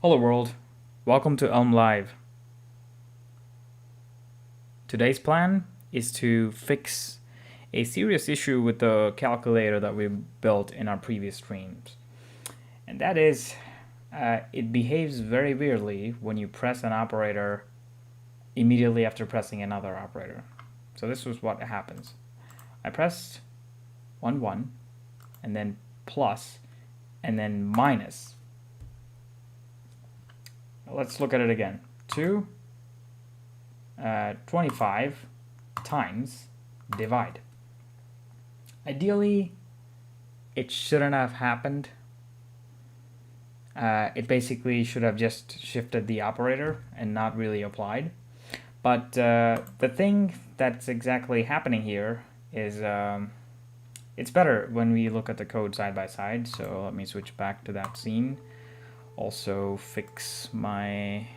Hello world, welcome to Elm Live. Today's plan is to fix a serious issue with the calculator that we built in our previous streams. And that is, it behaves very weirdly when you press an operator immediately after pressing another operator. So this was what happens. I pressed 1, 1, and then plus, and then minus. Let's look at it again. 25 times divide. Ideally, it shouldn't have happened. It basically should have just shifted the operator and not really applied. But the thing that's exactly happening here is it's better when we look at the code side by side. So let me switch back to that scene. Also fix my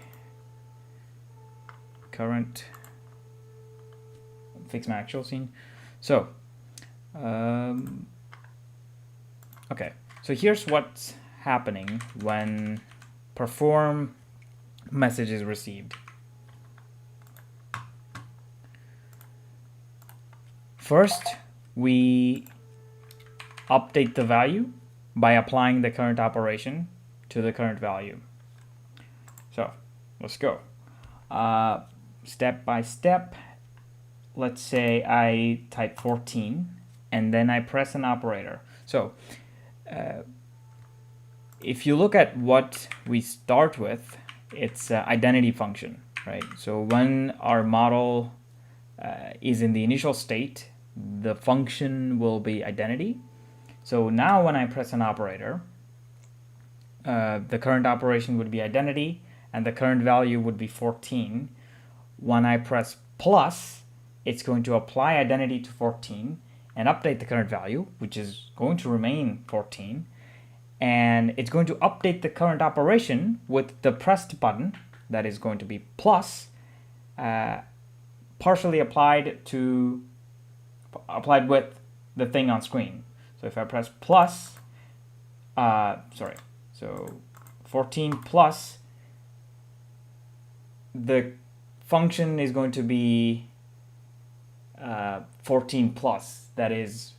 actual scene. So okay, so here's what's happening when perform message is received. First, we update the value by applying the current operation to the current value. So let's go. Step by step, let's say I type 14 and then I press an operator. So if you look at what we start with, it's identity function, right? So when our model is in the initial state, the function will be identity. So now when I press an operator, the current operation would be identity and the current value would be 14. When I press plus, it's going to apply identity to 14 and update the current value, which is going to remain 14. And it's going to update the current operation with the pressed button that is going to be plus, partially applied with the thing on screen. So if I press plus, so 14 plus, the function is going to be 14 plus. That is,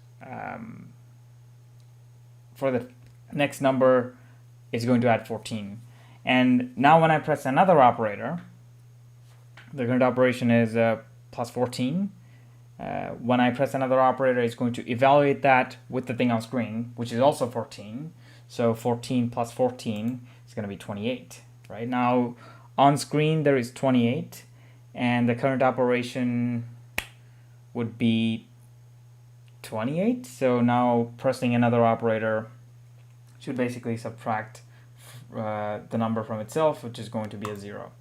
for the next number, it's going to add 14. And now when I press another operator, the current operation is plus 14. When I press another operator, it's going to evaluate that with the thing on screen, which is also 14. So 14 plus 14 is going to be 28. Right now, on screen there is 28, and the current operation would be 28. So now pressing another operator should basically subtract the number from itself, which is going to be a 0.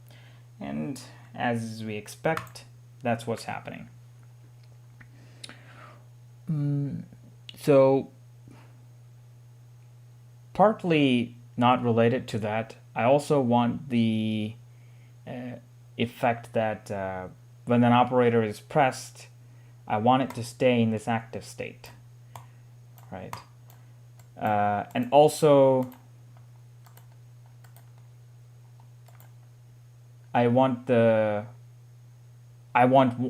And as we expect, that's what's happening. So partly not related to that, I also want the effect that when an operator is pressed, I want it to stay in this active state, right? And also, I want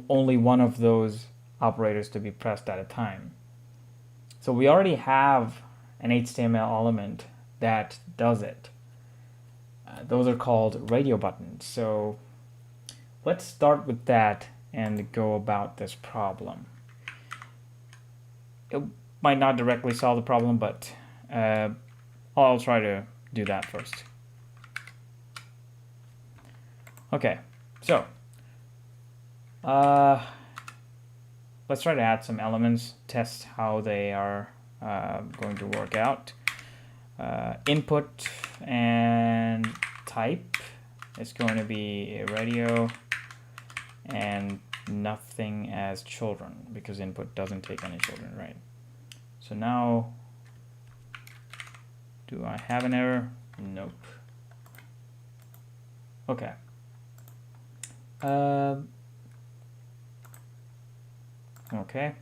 only one of those operators to be pressed at a time. So we already have an HTML element that does it. Those are called radio buttons. So let's start with that and go about this problem. It might not directly solve the problem, but I'll try to do that first. Okay, so let's try to add some elements, test how they are going to work out. Input and type is going to be a radio and nothing as children, because input doesn't take any children, right? So now, do I have an error? Nope. Okay. Okay.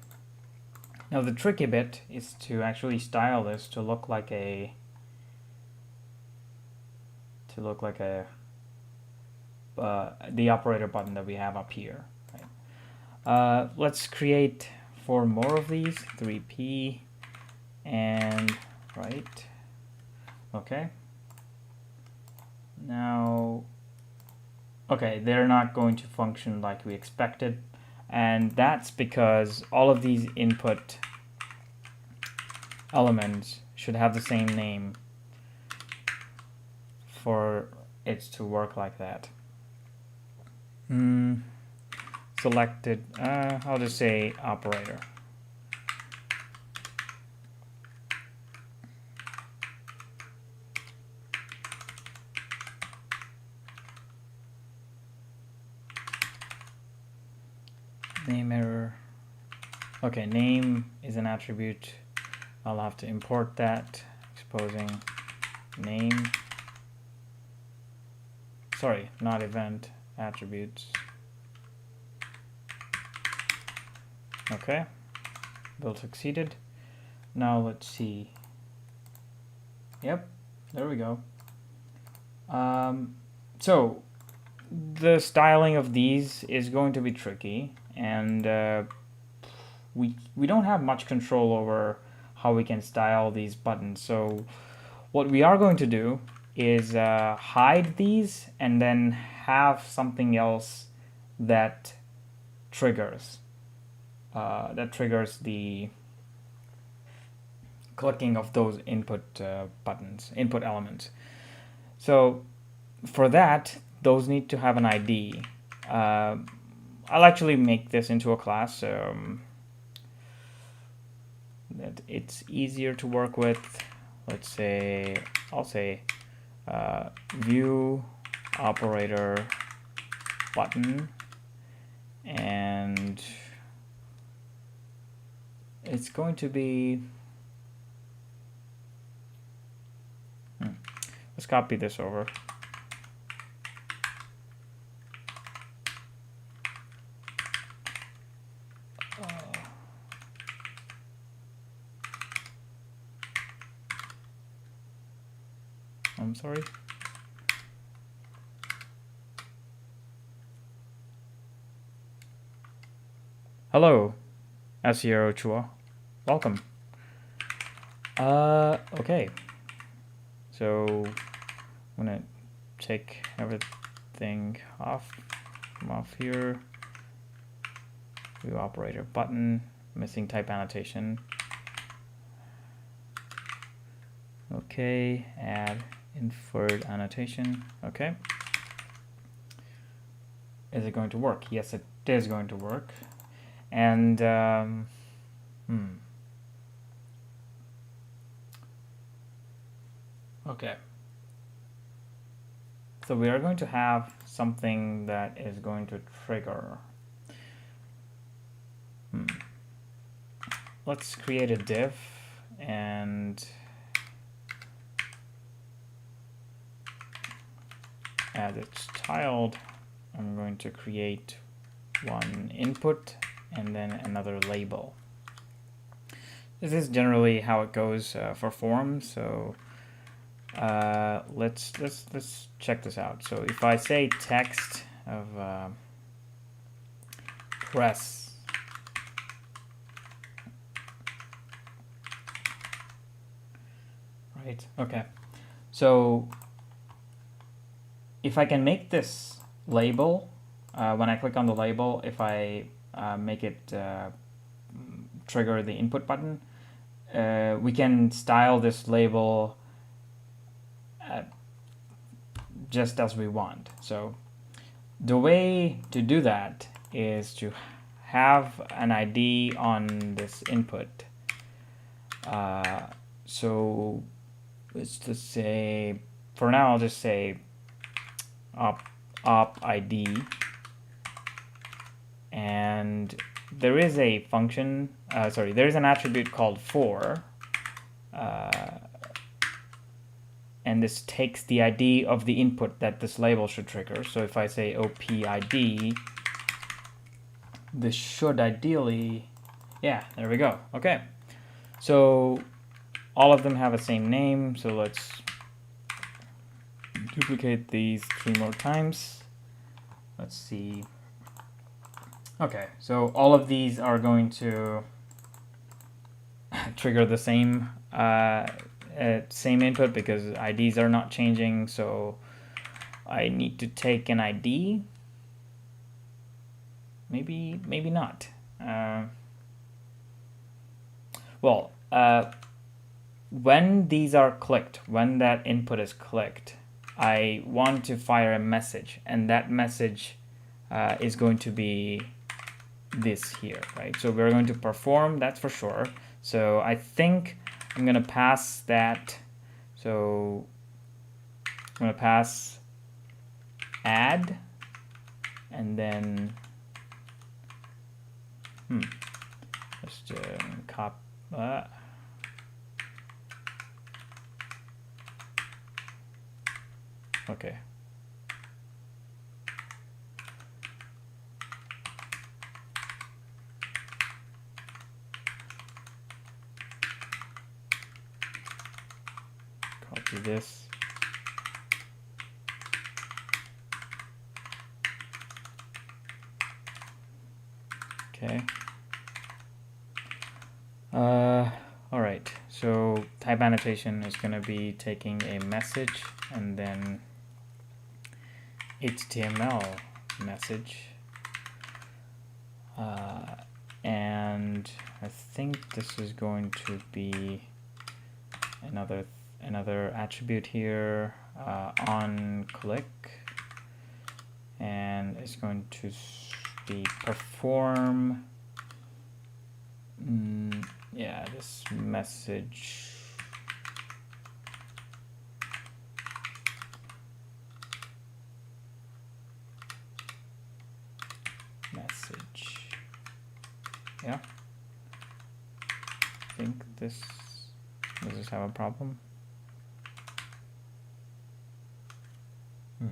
Now the tricky bit is to actually style this to look like a to look like a the operator button that we have up here. Right? Let's create 4 more of these, 3p, and right. Okay. Now, okay, they're not going to function like we expected, and that's because all of these input elements should have the same name for it to work like that. Selected, I'll just say operator. Name error. Okay, name is an attribute. I'll have to import that, exposing name. Sorry, not event, attributes. Okay, build succeeded. Now let's see. Yep, there we go. So the styling of these is going to be tricky, and we don't have much control over how we can style these buttons. So what we are going to do is hide these and then have something else that triggers the clicking of those input buttons, input elements. So for that, those need to have an ID. I'll actually make this into a class that it's easier to work with. Let's say, I'll say view operator button, and it's going to be, let's copy this over. I'm sorry. Hello, SEO Chua. Welcome. Okay. So I'm gonna take everything off here. View operator button, missing type annotation. Okay, add inferred annotation. Okay. Is it going to work? Yes, it is going to work. And okay. So we are going to have something that is going to trigger. Let's create a div and as it's tiled, I'm going to create one input and then another label. This is generally how it goes for forms. So let's check this out. So if I say text of press, right? Okay. So if I can make this label, when I click on the label, if I make it trigger the input button, we can style this label just as we want. So the way to do that is to have an ID on this input. So let's just say, for now, I'll just say op ID, and there is a function, there is an attribute called for, and this takes the ID of the input that this label should trigger. So if I say opid, this should ideally, yeah, there we go. Okay, so all of them have the same name, so let's duplicate these 3 more times. Let's see. Okay, so all of these are going to trigger the same same input because IDs are not changing. So I need to take an ID. Maybe not. When these are clicked, when that input is clicked, I want to fire a message, and that message is going to be this here, right? So we're going to perform, that's for sure. So I think I'm going to pass that. So I'm going to pass add, and then just copy. Okay. Copy this. Okay. All right. So type annotation is going to be taking a message and then HTML message. And I think this is going to be another attribute here, on click, and it's going to be perform. Yeah, this message. Yeah. I think does this have a problem? It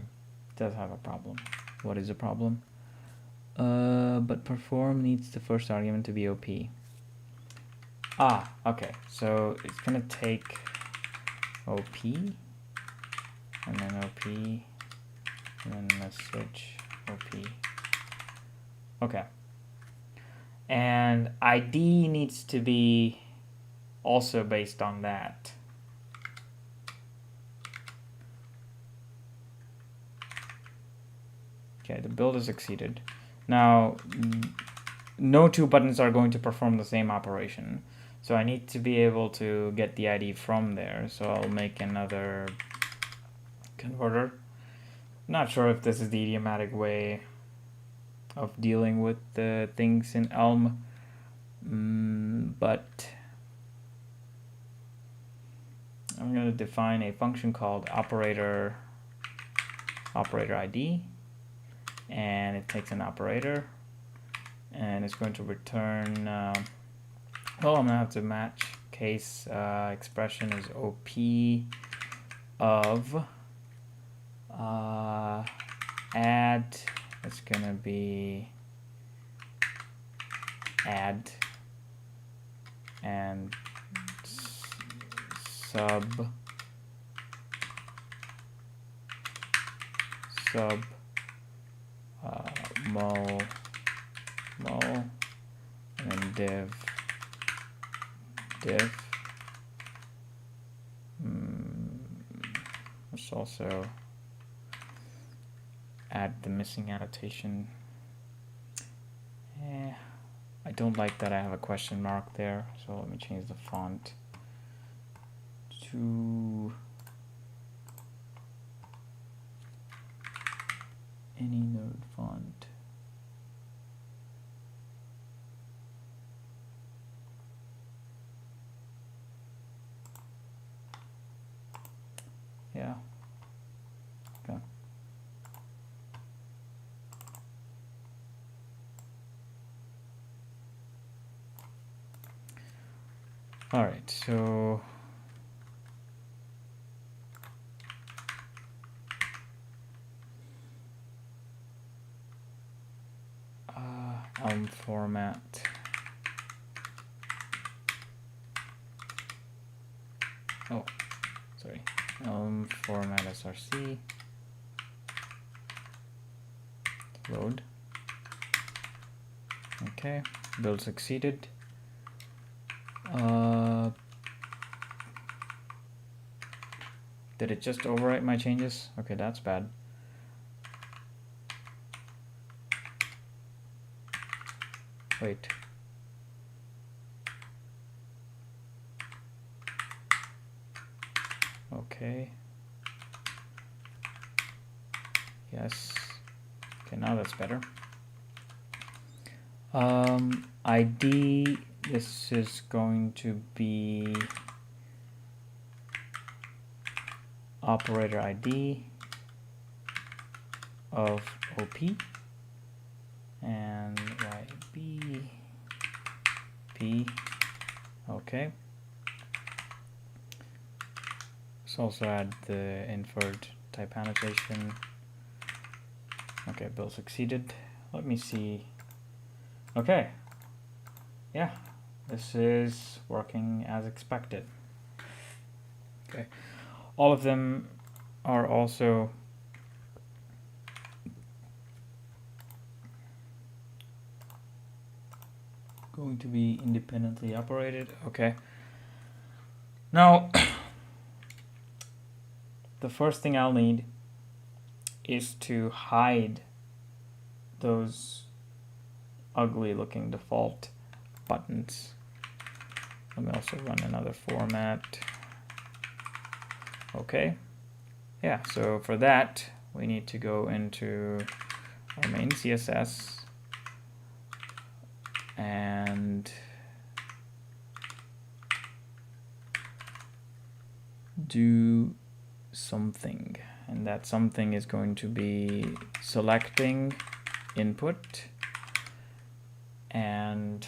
does have a problem. What is the problem? But perform needs the first argument to be OP. Okay. So it's gonna take OP, and then OP, and then message OP. Okay. And ID needs to be also based on that. Okay, the build is exceeded. Now, no two buttons are going to perform the same operation. So I need to be able to get the ID from there. So I'll make another converter. Not sure if this is the idiomatic way of dealing with the things in Elm, but I'm going to define a function called operator ID, and it takes an operator, and it's going to return. I'm going to have to match case expression is OP of add. It's going to be add and sub mul, and then div. Let's also add the missing annotation. I don't like that I have a question mark there, so let me change the font to any node font. Yeah. Okay. All right, so Elm format. Oh, sorry. Elm format src. load. Okay, build succeeded. Did it just overwrite my changes? Okay, that's bad. Wait. Okay. Yes. Okay, now that's better. ID, this is going to be operator ID of OP and YB P. Okay. Let's also add the inferred type annotation. Okay, build succeeded. Let me see. Okay. Yeah, this is working as expected. Okay. All of them are also going to be independently operated. Okay. Now, the first thing I'll need is to hide those ugly looking default buttons. Let me also run another format. Okay. Yeah, so for that, we need to go into our main CSS and do something. And that something is going to be selecting input, and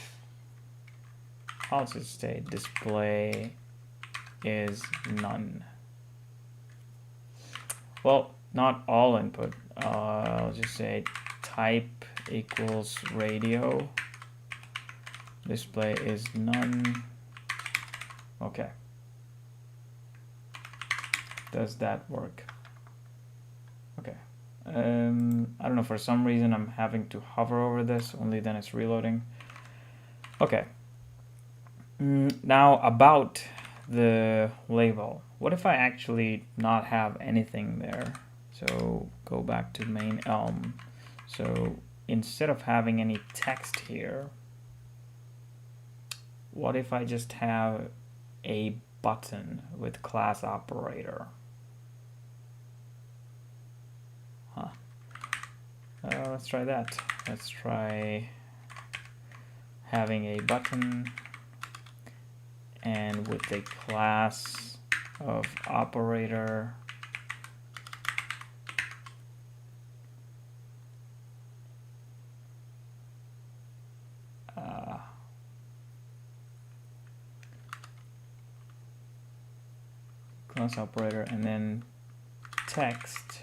I'll just say display is none. Well, not all input. I'll just say type equals radio. Display is none. Okay. Does that work? Okay. I don't know, for some reason I'm having to hover over this, only then it's reloading. Okay. Now about the label. What if I actually not have anything there? So go back to main Elm. So instead of having any text here, what if I just have a button with class operator? Huh. Let's try that. Let's try having a button and with a class of operator. Class operator and then text.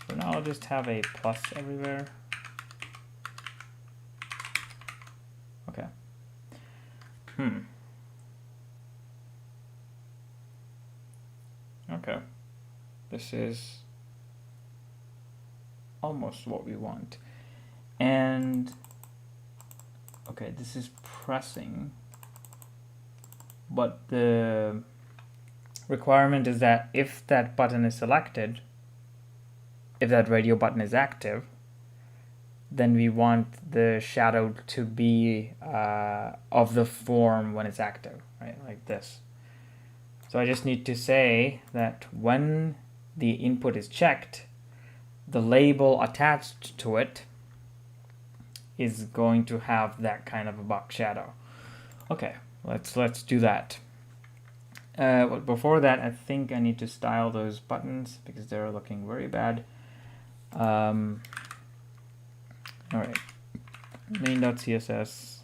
So now I'll just have a plus everywhere. Okay. Okay. This is almost what we want. And okay, this is pressing, but the requirement is that if that button is selected, if that radio button is active, then we want the shadow to be of the form when it's active, right? Like this. So I just need to say that when the input is checked, the label attached to it is going to have that kind of a box shadow. Okay, let's do that. But before that, I think I need to style those buttons because they're looking very bad. All right, main.css.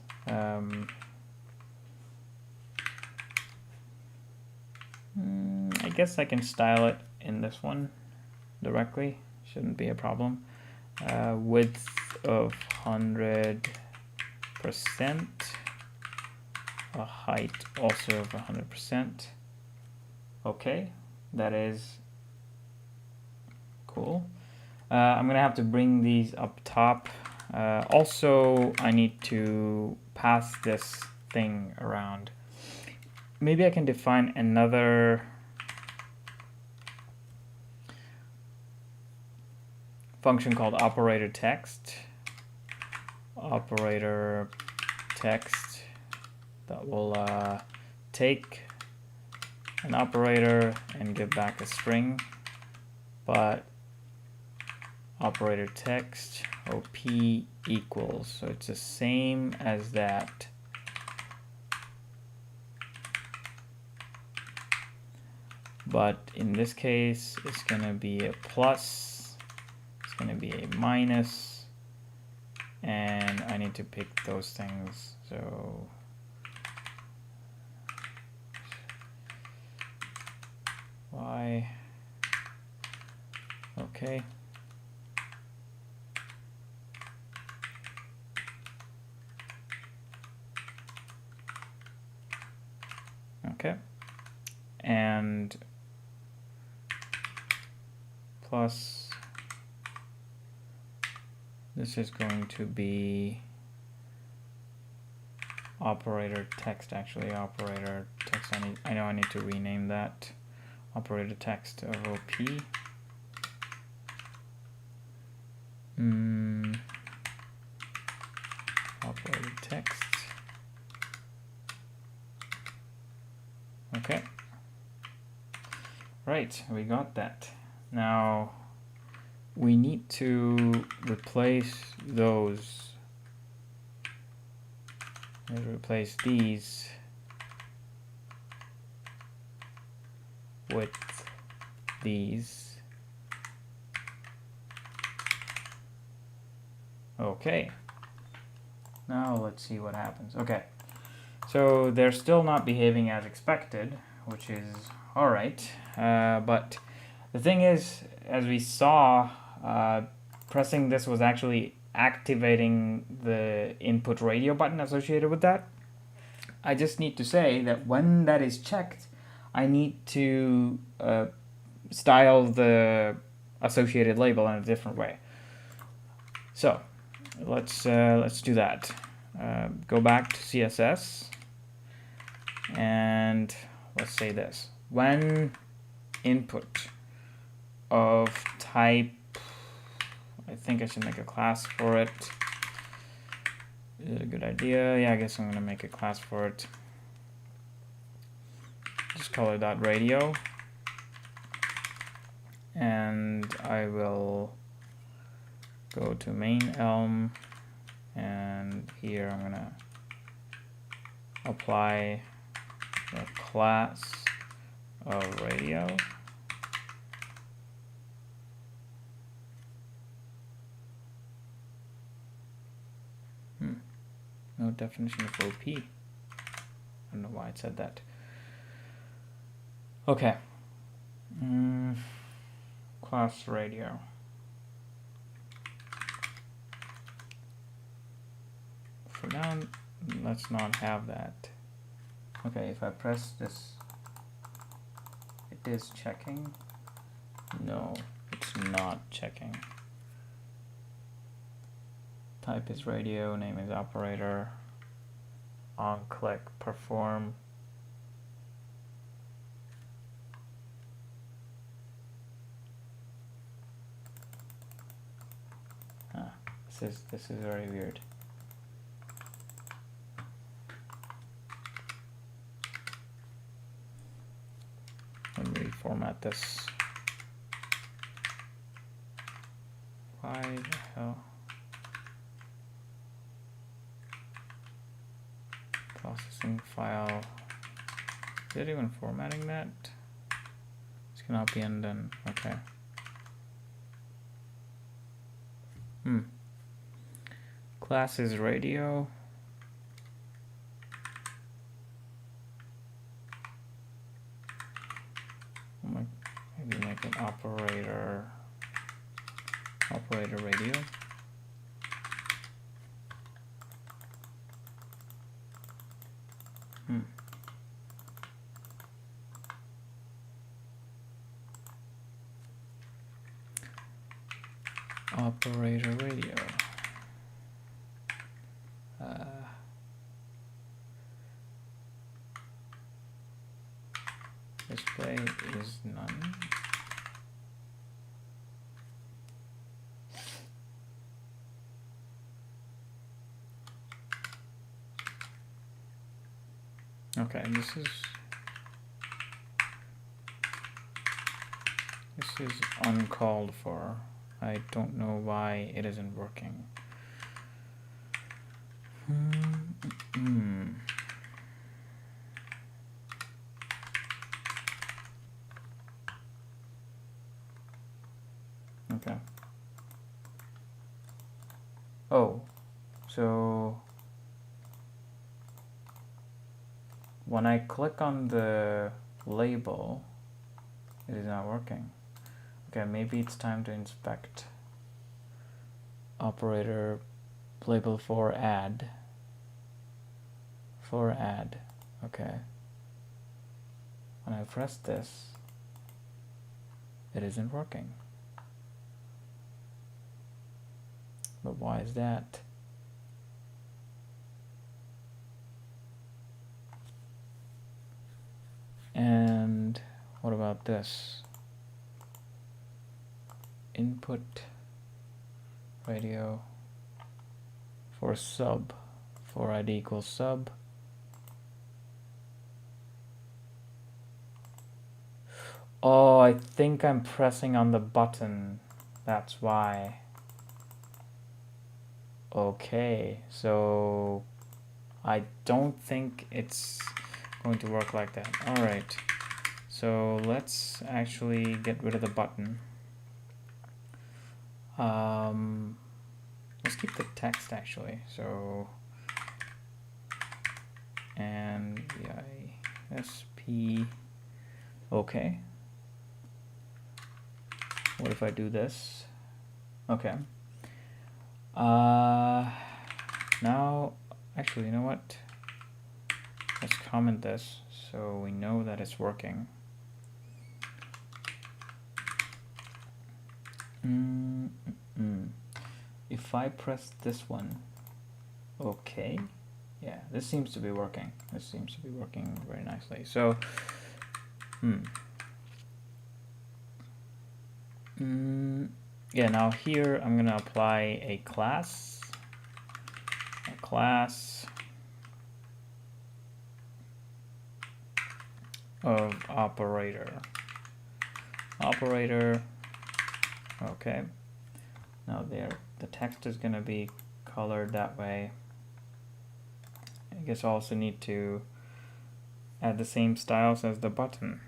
I guess I can style it in this one directly. Shouldn't be a problem. Width of 100%. A height also of 100%. Okay, that is cool. I'm gonna have to bring these up top. Also, I need to pass this thing around. Maybe I can define another function called operator text. Operator text that will take an operator and give back a string, but operator text op equals, so it's the same as that. But in this case, it's going to be a plus, it's going to be a minus, and I need to pick those things. So y, okay. Okay, and plus this is going to be operator text, actually operator text. I know I need to rename that. Operator text of OP. Operator text. Okay. Right, we got that. Now we need to replace those. Let's replace these with these. Okay. Now let's see what happens. Okay. So they're still not behaving as expected, which is alright. But the thing is, as we saw, pressing this was actually activating the input radio button associated with that. I just need to say that when that is checked, I need to style the associated label in a different way. So let's do that. Go back to CSS and let's say this: when input of type, I think I should make a class for it. Is it a good idea? Yeah, I guess I'm gonna make a class for it. Just call it .radio, and I will go to main elm, and here I'm gonna apply the class of radio. No definition of OP. I don't know why it said that. Okay. Class radio. For now, let's not have that. Okay, if I press this, it is checking. No, it's not checking. Type is radio, name is operator, on click, perform. This is very weird. Let me reformat this. Why the hell? Processing file. Is it even formatting that? This cannot be undone. Okay. Class is radio. Maybe make an operator radio. operator radio. Display is none. Okay, this is uncalled for. I don't know why it isn't working. Okay. Oh, so when I click on the label, it is not working. Okay, maybe it's time to inspect operator label for add. For add. Okay. When I press this, it isn't working. But why is that? And what about this? Input radio for sub, for ID equals sub. Oh, I think I'm pressing on the button. That's why. Okay, so I don't think it's going to work like that. All right, so let's actually get rid of the button. Let's keep the text actually. So, and VISP. Okay. What if I do this? Okay. Now, actually, you know what? Let's comment this so we know that it's working. If I press this one, okay. Yeah, this seems to be working. This seems to be working very nicely. So, yeah, now here I'm gonna apply a class of operator. Okay. Now the text is gonna be colored that way. I guess I also need to add the same styles as the button.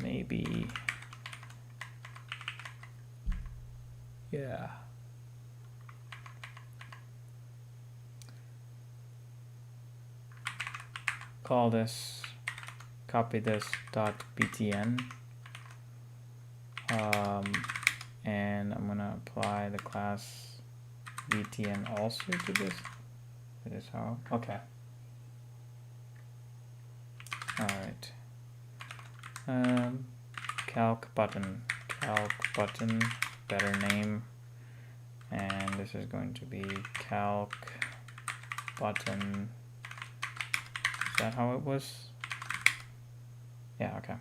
Maybe. Yeah. Call this, copy this .btn, and I'm gonna apply the class btn also to this. That is how. Okay. All right. Calc button, better name, and this is going to be calc button. Is that how it was? Yeah, okay.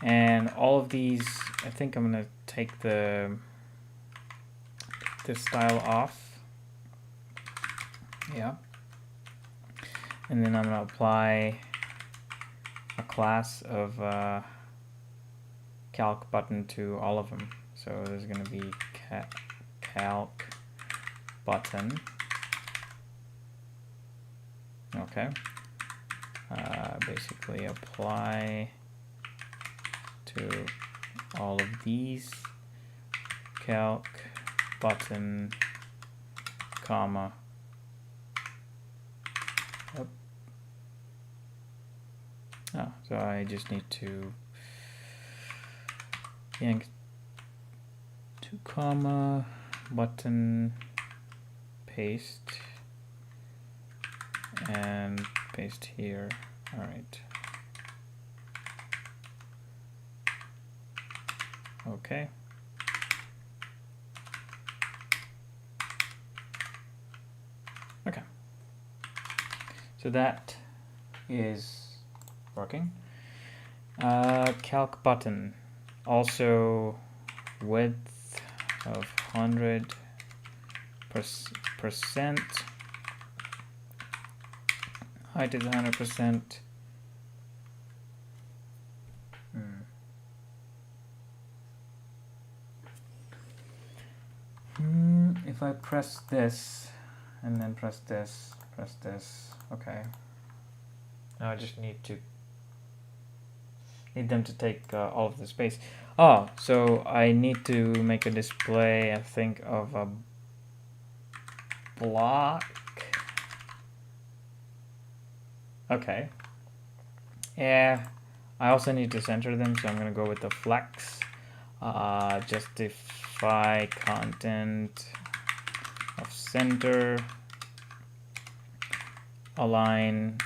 And all of these, I think I'm gonna take this style off. Yeah. And then I'm gonna apply a class of calc button to all of them. So there's gonna be calc button. Okay. Basically apply to all of these calc button comma. Yep. Oh, so I just need to yank 2 comma button, paste, and paste here. All right. Okay. Okay. So that is working. Calc button. Also width of 100%. Height is 100%. If I press this and then press this, okay. Now I just need them to take all of the space. Oh, so I need to make a display, I think, of a block. Okay. Yeah, I also need to center them, so I'm gonna go with the flex. Justify content of center. Align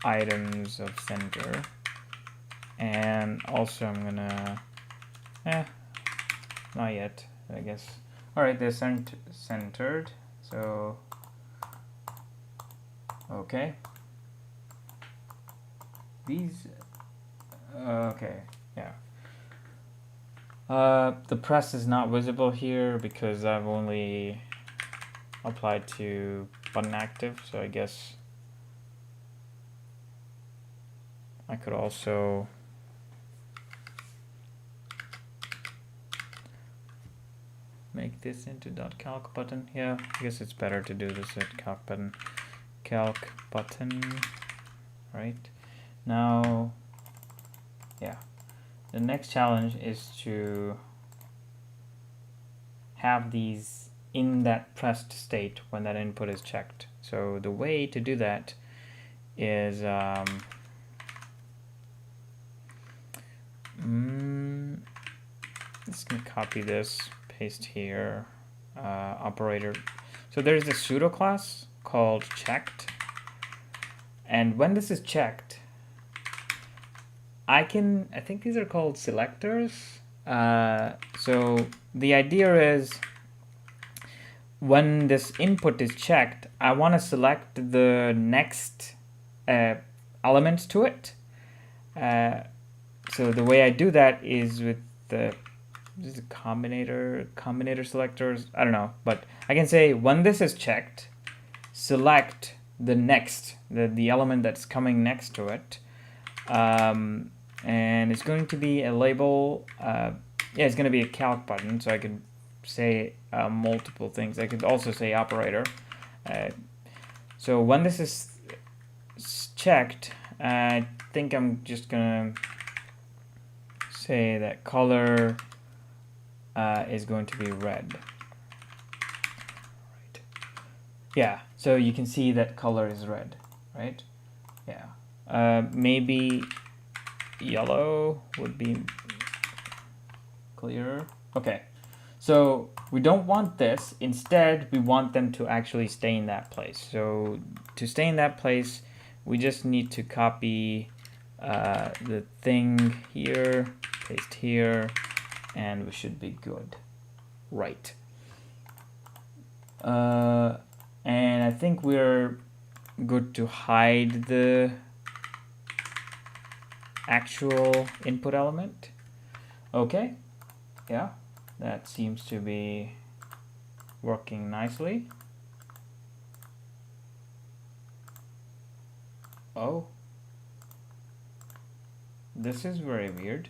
items of center. And also I'm gonna, not yet, I guess. Alright, they're centered, so, okay. These, okay, yeah. The press is not visible here because I've only applied to button active, so I guess I could also make this into .calc button. Yeah, I guess it's better to do this at calc button. Calc button, right? Now, yeah. The next challenge is to have these in that pressed state when that input is checked. So the way to do that is just gonna copy this, paste here, operator. So there's a pseudo class called checked, and when this is checked, I think these are called selectors. So the idea is when this input is checked, I want to select the next element to it. So the way I do that is with the combinator selectors. I don't know, but I can say when this is checked, select the next, the element that's coming next to it. And it's going to be a label. Yeah, it's going to be a calc button, so I could say multiple things. I could also say operator. So when this is checked, I think I'm just gonna say that color is going to be red. Right. Yeah, so you can see that color is red, right? Yeah. Maybe yellow would be clearer. Okay, so we don't want this. Instead, we want them to actually stay in that place. So to stay in that place, we just need to copy the thing here, paste here, and we should be good. Right. And I think we're good to hide the actual input element. Okay, yeah, that seems to be working nicely. Oh, this is very weird.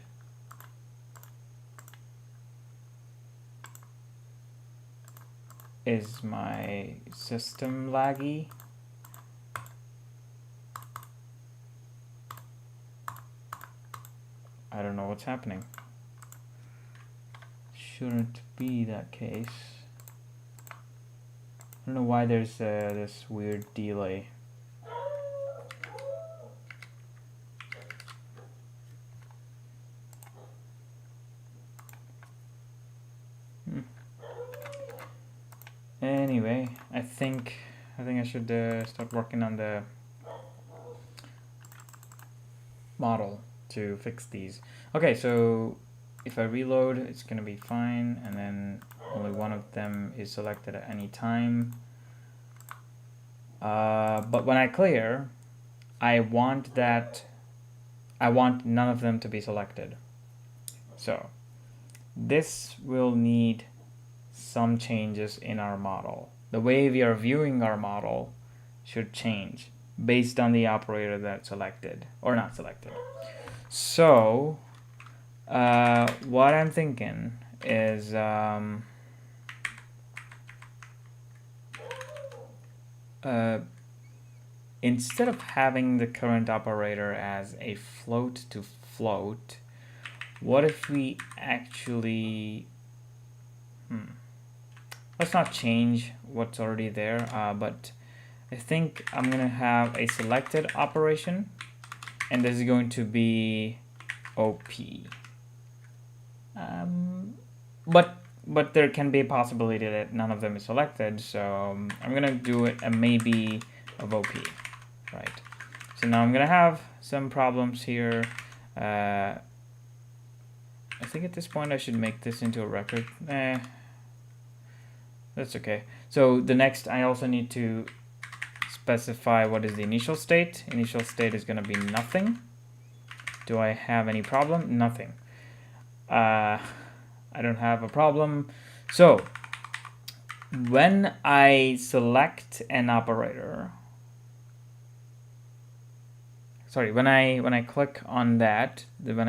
Is my system laggy? I don't know what's happening. Shouldn't be that case. I don't know why there's this weird delay. Anyway, I think I should start working on the model to fix these. Okay, so if I reload, it's going to be fine, and then only one of them is selected at any time. But when I clear, I want none of them to be selected. So this will need some changes in our model. The way we are viewing our model should change based on the operator that's selected or not selected. So what I'm thinking is instead of having the current operator as a float to float, what if we actually let's not change what's already there, but I think I'm gonna have a selected operation, and this is going to be OP. But there can be a possibility that none of them is selected, so I'm gonna do it a maybe of OP, right? So now I'm gonna have some problems here. I think at this point I should make this into a record. That's okay. So the next, I also need to specify what is the initial state. Initial state is gonna be nothing. Do I have any problem? Nothing. I don't have a problem. So when I select an operator, when I click on that, when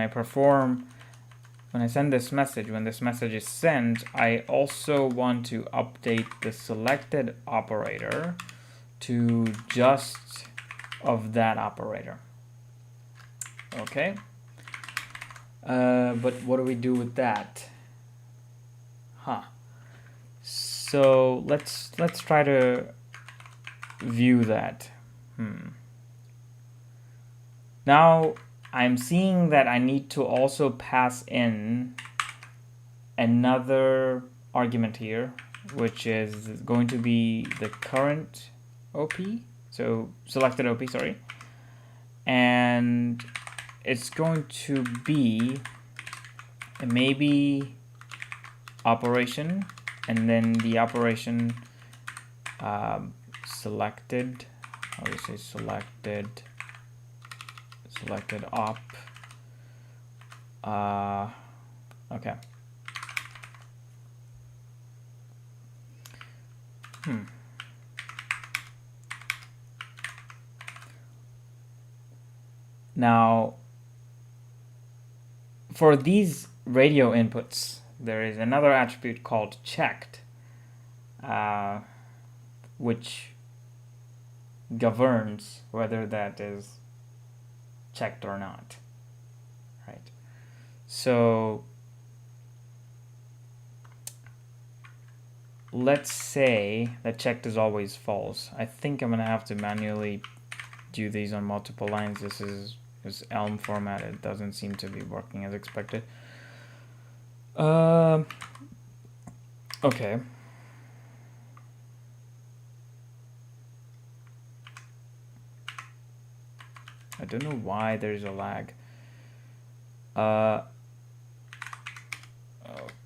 I send this message, when this message is sent, I also want to update the selected operator to just of that operator. Okay. But what do we do with that? So let's try to view that. Now I'm seeing that I need to also pass in another argument here, which is going to be the current OP, so selected OP, sorry, and it's going to be a maybe operation, and then the operation selected, how do you say selected op. Okay. Now, for these radio inputs, there is another attribute called checked, which governs whether that is checked or not, right? So let's say that checked is always false. I think I'm gonna have to manually do these on multiple lines. This is Elm format. It doesn't seem to be working as expected. Okay. I don't know why there's a lag.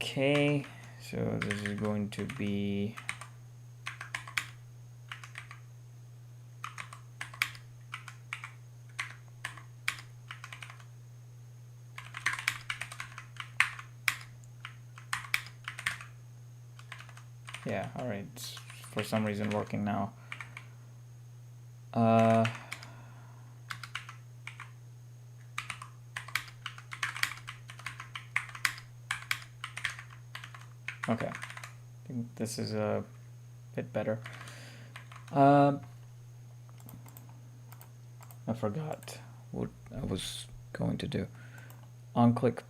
Okay, so this is going to be yeah, all right, it's for some reason working now. Okay, I think this is a bit better. I forgot what I was going to do. On-click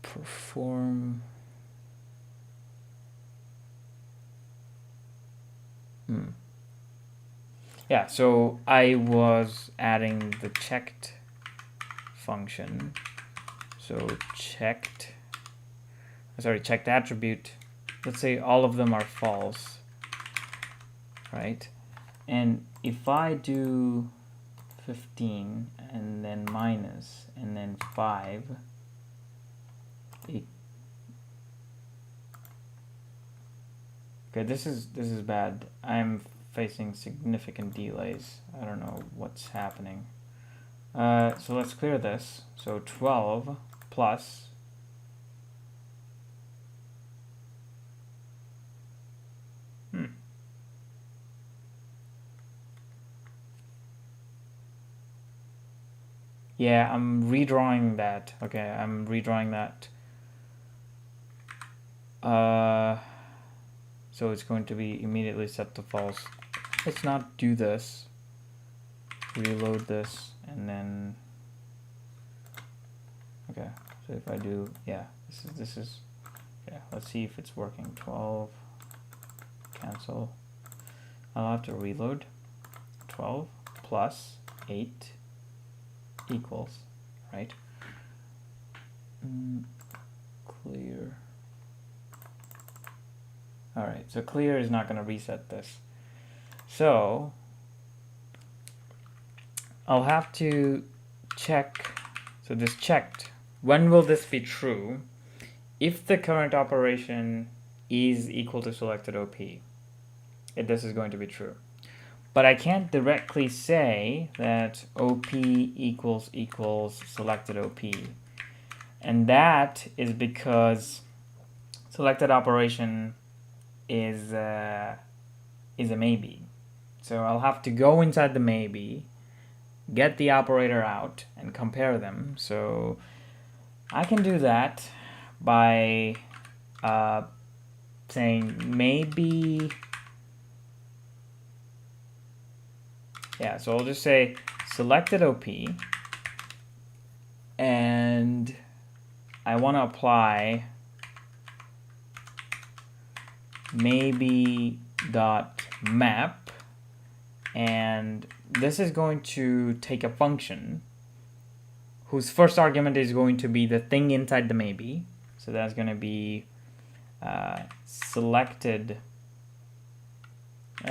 perform. Yeah, so I was adding the checked function. So checked attribute. Let's say all of them are false, right? And if I do 15 and then minus and then 5, it Okay, this is bad. I'm facing significant delays. I don't know what's happening. So let's clear this. So 12 plus yeah, I'm redrawing that. Okay, I'm redrawing that. So it's going to be immediately set to false. Let's not do this. Reload this and then okay. So if I do, yeah, this is yeah. Let's see if it's working. 12 cancel. I'll have to reload. 12 plus 8 equals, right? Clear. Alright, so clear is not going to reset this. So I'll have to check. So this checked. When will this be true? If the current operation is equal to selected OP, this is going to be true. But I can't directly say that OP equals selected OP. And that is because selected operation is a maybe. So I'll have to go inside the maybe, get the operator out, and compare them. So I can do that by saying maybe. Yeah, so I'll just say selected OP, and I want to apply maybe dot map, and this is going to take a function whose first argument is going to be the thing inside the maybe. So that's going to be selected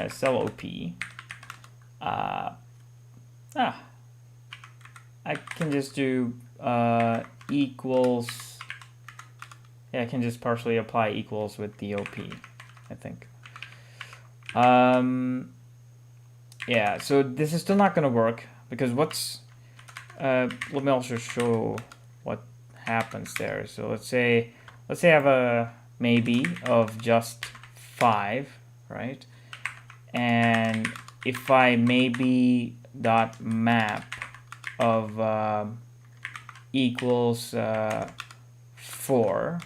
cell OP. I can just do equals. Yeah, I can just partially apply equals with the OP, I think. Yeah, so this is still not going to work because what's let me also show what happens there. So let's say I have a maybe of just 5, right? And if I maybe dot map of equals 4,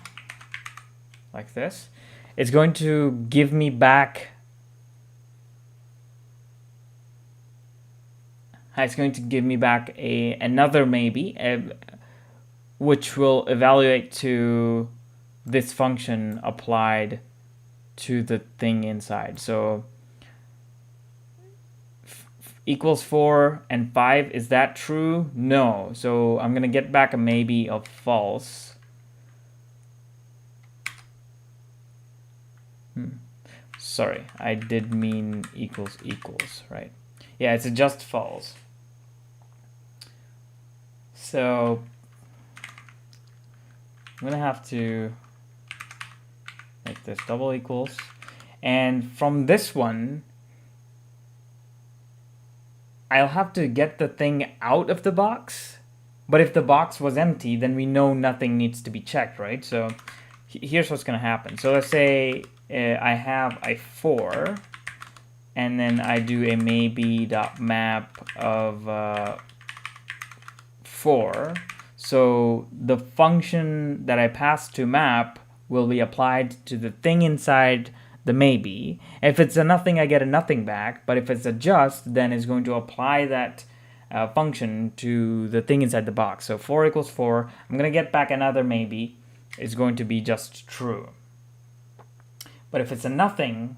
like this, it's going to give me back. It's going to give me back another maybe, which will evaluate to this function applied to the thing inside. So equals 4 and 5, is that true? No. So I'm going to get back a maybe of false. Sorry, I did mean equals, right? Yeah, it's a just false. So I'm going to have to make this double equals. And from this one, I'll have to get the thing out of the box. But if the box was empty, then we know nothing needs to be checked, right? So here's what's going to happen. So let's say I have a 4, and then I do a maybe.map of 4. So the function that I pass to map will be applied to the thing inside the maybe. If it's a nothing, I get a nothing back. But if it's a just, then it's going to apply that function to the thing inside the box. So 4 equals 4. I'm going to get back another maybe. It's going to be just true. But if it's a nothing,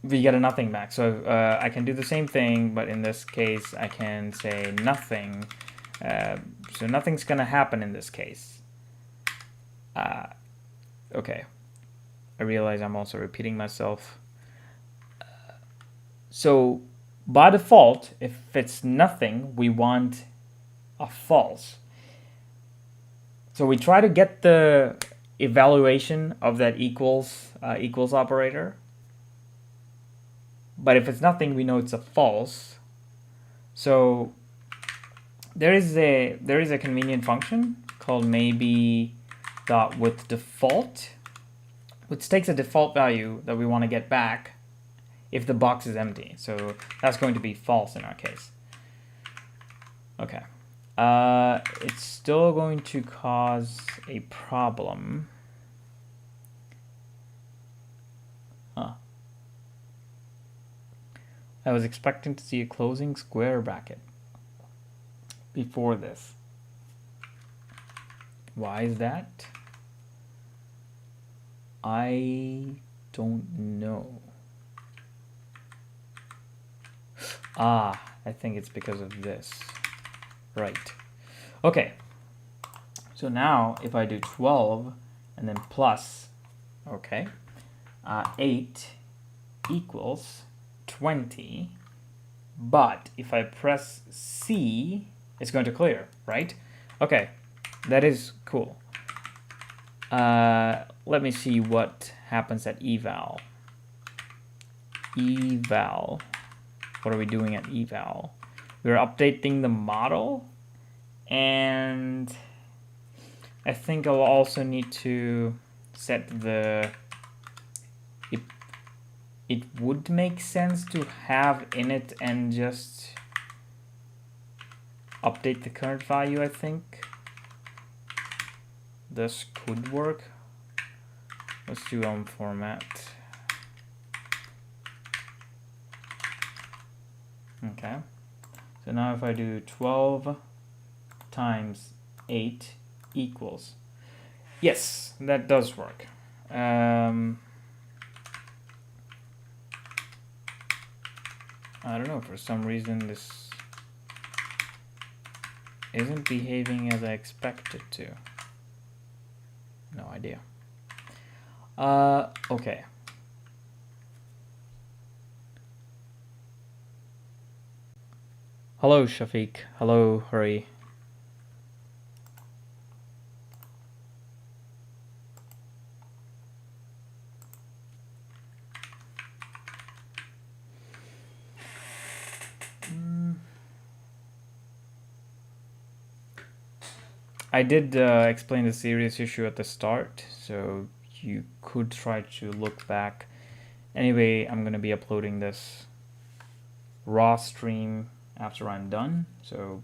we get a nothing back. So I can do the same thing, but in this case, I can say nothing. So nothing's going to happen in this case. Okay. I realize I'm also repeating myself. So by default, if it's nothing, we want a false. So we try to get the evaluation of that equals operator. But if it's nothing, we know it's a false. So there is a convenient function called maybe dot with default, which takes a default value that we want to get back if the box is empty. So that's going to be false in our case. Okay. It's still going to cause a problem. Huh. I was expecting to see a closing square bracket before this. Why is that? I don't know. I think it's because of this. Right. Okay. So now if I do 12 and then plus, okay, 8 equals 20, but if I press C, it's going to clear, right? Okay, that is cool. Let me see what happens at eval. Eval. What are we doing at eval? We're updating the model, and I think I'll also need to set the... It would make sense to have init and just update the current value, I think. This could work. Let's do format. Okay. So now if I do 12 times 8 equals. Yes, that does work. I don't know, for some reason this isn't behaving as I expected to. No idea. Okay. Hello, Shafiq. Hello, Hurry. I did explain the serious issue at the start, so you could try to look back. Anyway, I'm going to be uploading this raw stream after I'm done, so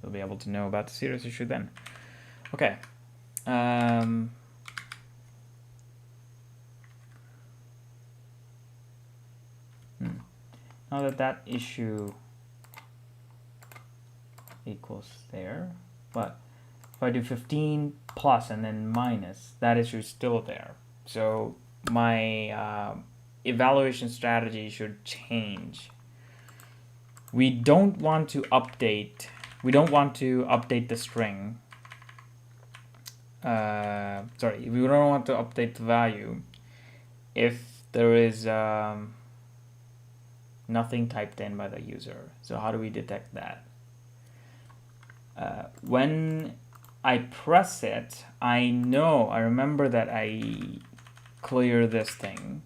you'll be able to know about the serious issue then. Okay. Now that issue equals there, but if I do 15 plus and then minus, that issue is still there. So my evaluation strategy should change. We don't want to update the string. Sorry, we don't want to update the value if there is nothing typed in by the user. So how do we detect that? When I press it, I remember that I clear this thing.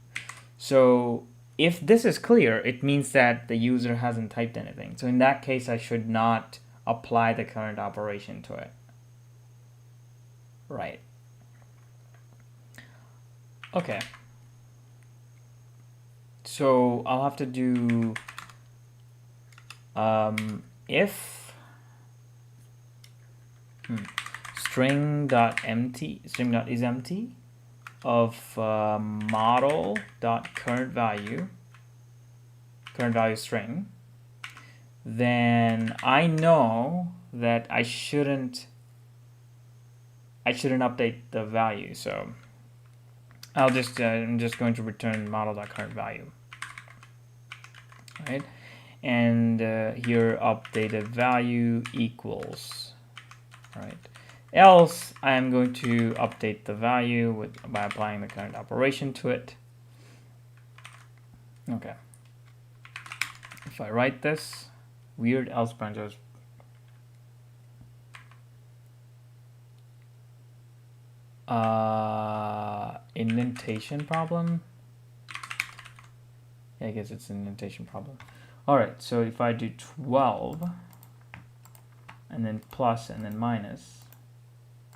So if this is clear, it means that the user hasn't typed anything. So in that case, I should not apply the current operation to it. Right. Okay. So I'll have to do if string.isEmpty of model.currentValue string, then I know that I shouldn't update the value. So I'm just going to return model.currentValue, right? And here updated value equals, right? Else I am going to update the value by applying the current operation to it. Okay. If I write this, weird else branches. Indentation problem. Yeah, I guess it's an indentation problem. All right, so if I do 12 and then plus and then minus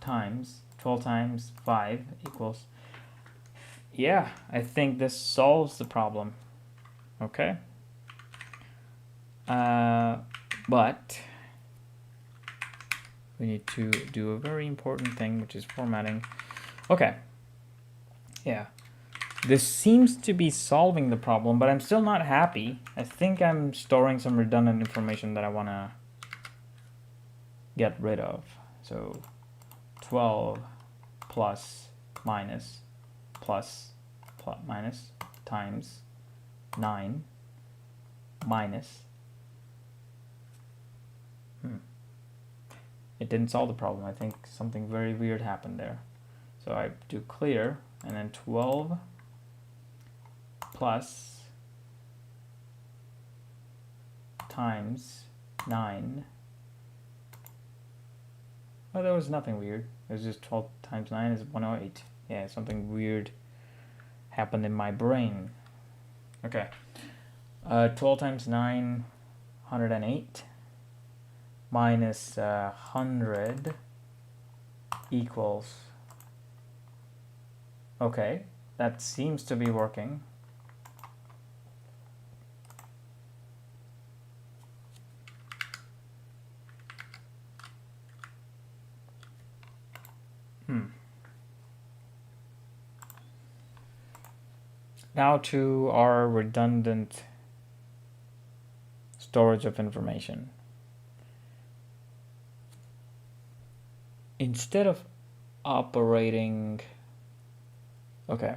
times 12 times 5 equals, yeah, I think this solves the problem. Okay. But we need to do a very important thing, which is formatting. Okay. Yeah. This seems to be solving the problem, but I'm still not happy. I think I'm storing some redundant information that I want to get rid of. So 12 plus minus plus minus times 9 minus. It didn't solve the problem. I think something very weird happened there. So I do clear and then 12 plus times 9. Oh, there was nothing weird. It was just 12 times 9 is 108. Yeah, something weird happened in my brain. Okay. 12 times 9, 108. Minus 100 equals. Okay, that seems to be working. Now to our redundant storage of information. Instead of operating, okay,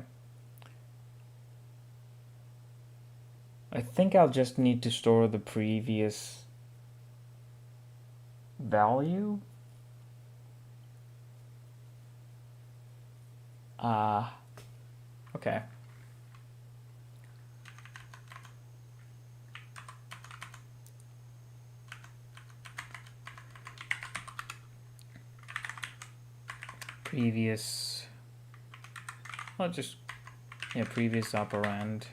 I think I'll just need to store the previous value. Okay. Previous, I'll just, yeah, previous operand.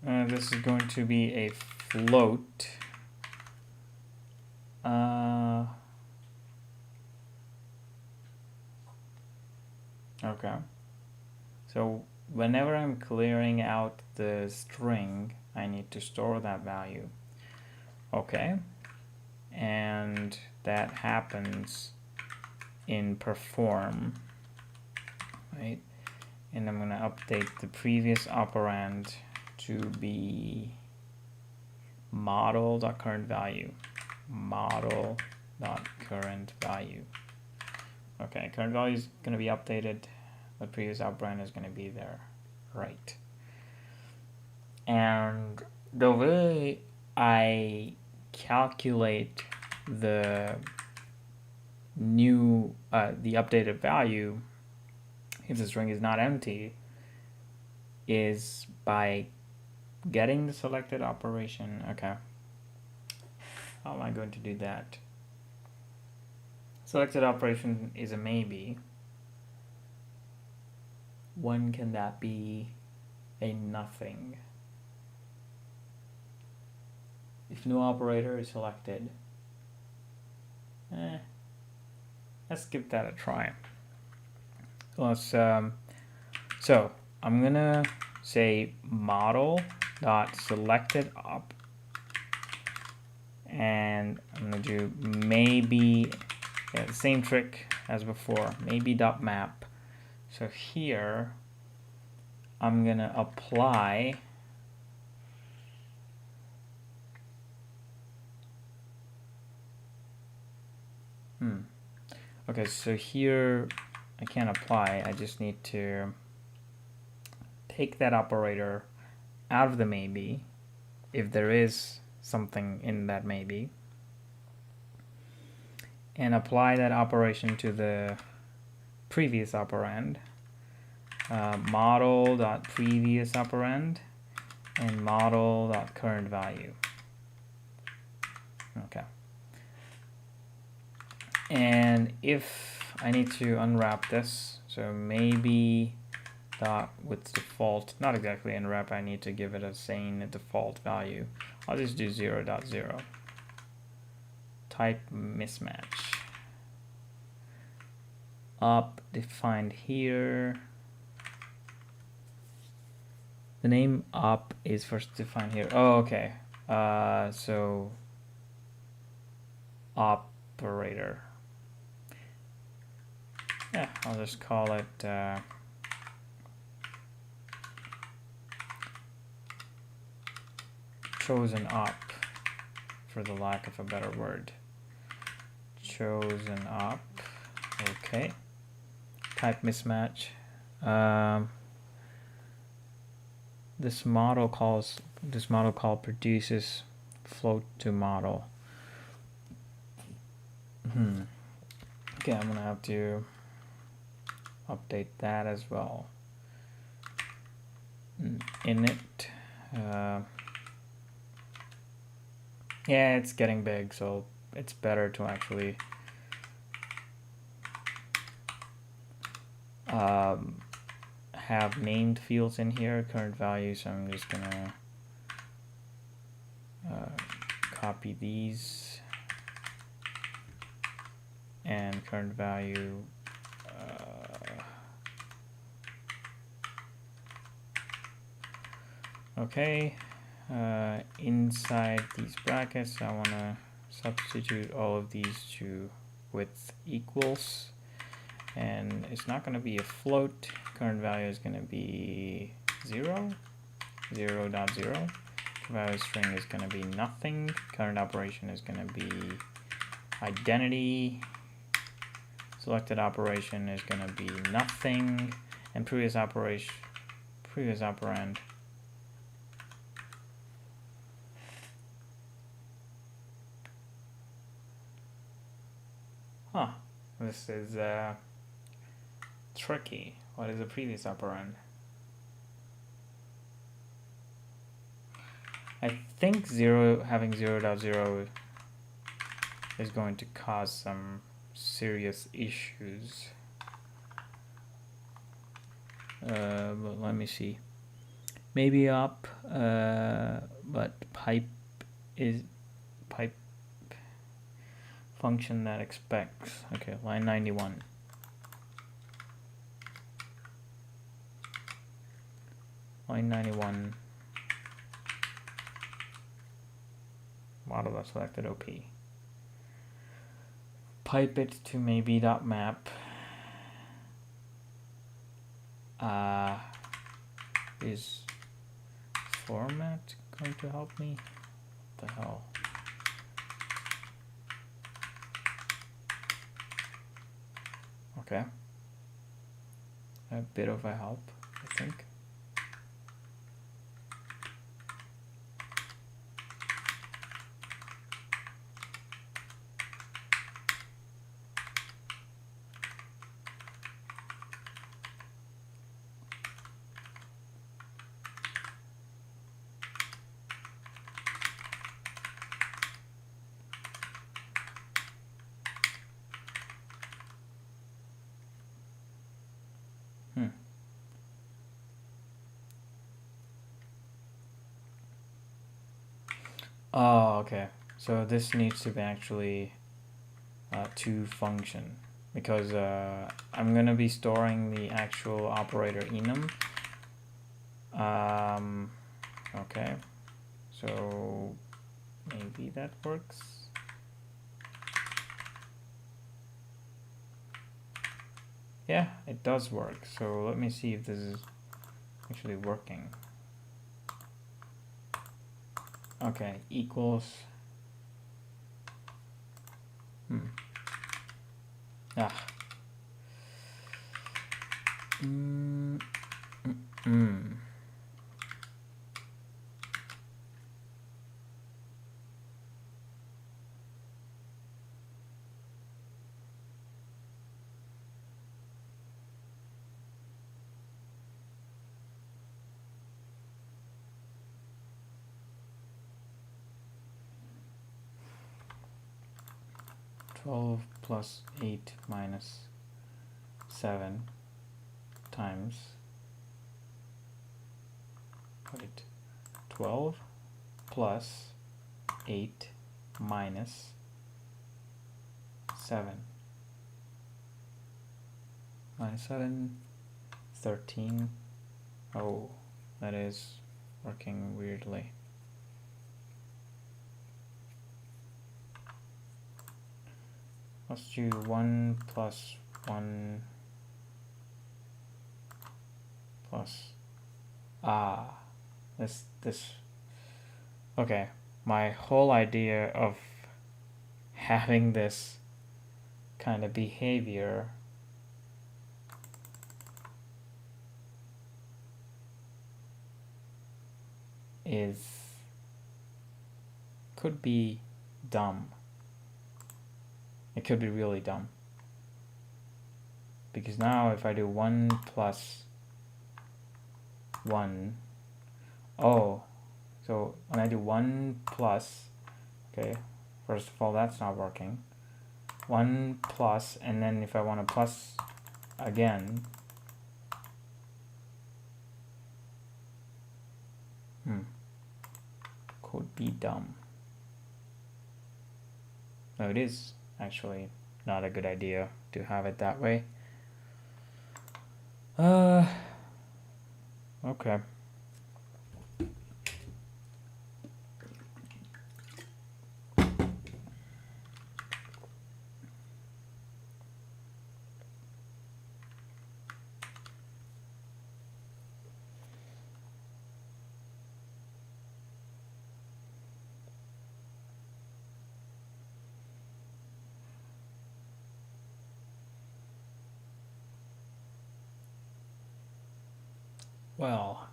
This is going to be a float. Okay. So whenever I'm clearing out the string, I need to store that value. Okay. And that happens in perform, right? And I'm going to update the previous operand to be model.currentValue. Model.currentValue. Okay, current value is going to be updated. The previous operand is going to be there, right? And the way I calculate the new, the updated value, if the string is not empty, is by getting the selected operation. Okay. How am I going to do that? Selected operation is a maybe. When can that be a nothing? If no operator is selected, let's give that a try. Let's so I'm gonna say model.selectedOp, and I'm gonna do maybe, yeah, the same trick as before, maybe.map. So here I'm gonna apply okay, so here I can't apply, I just need to take that operator out of the maybe, if there is something in that maybe, and apply that operation to the previous operand, model.previous operand, and model.currentValue. Okay. And if I need to unwrap this. So maybe dot with default, not exactly unwrap, I need to give it a sane default value. I'll just do 0.0. Type mismatch. Up defined here. The name up is first defined here. Oh, okay. So operator. Yeah, I'll just call it chosen op, for the lack of a better word. Chosen op. Okay. Type mismatch. This model call produces float to model. Okay, I'm gonna have to update that as well. Init. Yeah, it's getting big, so it's better to actually have named fields in here, current values. So I'm just gonna copy these and current value. Okay, inside these brackets, I want to substitute all of these to with equals, and it's not going to be a float. Current value is going to be 0, 0.0. Value string is going to be nothing. Current operation is going to be identity. Selected operation is going to be nothing, and previous operand. Huh, this is tricky. What is the previous operand? I think having 0.0 is going to cause some serious issues. But let me see. Maybe up, but pipe function that expects. Okay, line 91. Line 91. Model that selected OP. Pipe it to maybe .map. Is format going to help me? What the hell? Okay. A bit of a help, I think. Oh, okay. So this needs to be actually to function, because I'm gonna be storing the actual operator enum. Okay, so maybe that works. Yeah, it does work. So let me see if this is actually working. Okay, equals. Ah. 12 plus 8 minus 7 times 12 plus 8 minus 7 minus 7, 13. Oh, that is working weirdly. Let's do 1 plus 1 plus this okay, my whole idea of having this kind of behavior could be dumb. It could be really dumb. Because now if I do 1 plus 1, oh, so when I do 1 plus, okay, first of all, that's not working. 1 plus, and then if I want to plus again, could be dumb. No, it is actually not a good idea to have it that way. Okay. Well,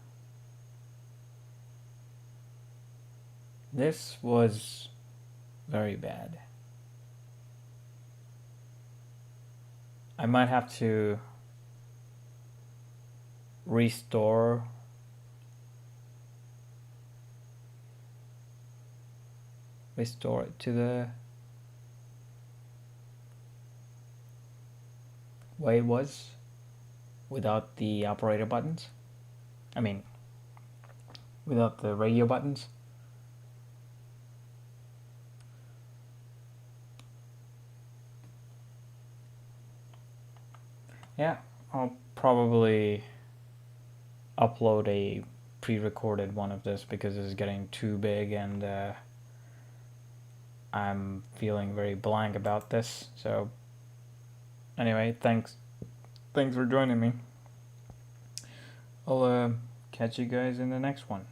this was very bad. I might have to restore it to the way it was without the operator buttons. I mean, without the radio buttons. Yeah, I'll probably upload a pre-recorded one of this because this is getting too big and I'm feeling very blank about this. So anyway, thanks for joining me. I'll catch you guys in the next one.